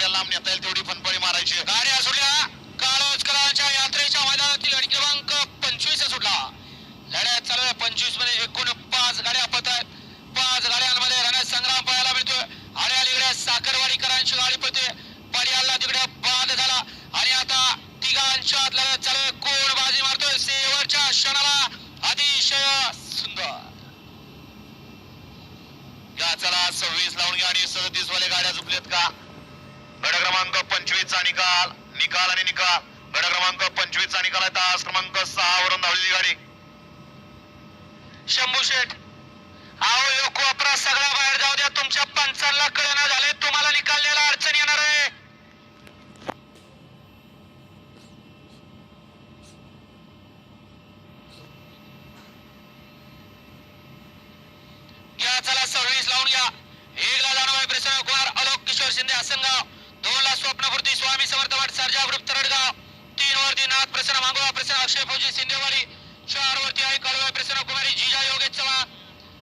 जेवढ्या लांब नेता येईल तेवढी फनफळी मारायची. गाड्या सुटल्या. काळोजकरांच्या यात्रेच्या मैदानातील गाडी क्रमांक 25 सुटला. लढ्यात चालू आहे. 25 मध्ये एकूण 5 गाड्या पळत आहेत. 5 गाड्यांमध्ये रणजित संग्राम पाहायला मिळतोय. आणि अलीकडे साखरवाडीकरांची गाडी पळते. पडियाला तिकडे बाद झाला आणि आता तिघांच्या लढत चालू आहे. कोण बाजी मारतोय शेवटच्या क्षणाला. अतिशय सुंदर. या चला 26 लावून घ्या आणि 37 वाले गाड्या झुकलेत का? गड क्रमांक 25 चा निकाल निकाल आणि निकाल. गड क्रमांक 25 चा निकाल आहे. तास क्रमांक 6 वरून धावलेली गाडी. शंभू शेठ, अहो यो कोपरा सगळा बाहेर जाऊ द्या. तुमच्या पंचांना कळना झाले. तुम्हाला निकाल द्यायला अडचण येणार आहे. घ्या चला 26 लावून घ्या. 1 ला जाणवाय प्रसन्न कुमार अलोक किशोर शिंदे आसनगाव. 2 ला स्वप्नपूर्ती स्वामी समर्थ वाट सरजा ग्रुप तरडगाव. 3 वरती नाथ प्रसन्न मांगोळा प्रसन्न अक्षय फौजी सिंदेवाडी. 4 वरती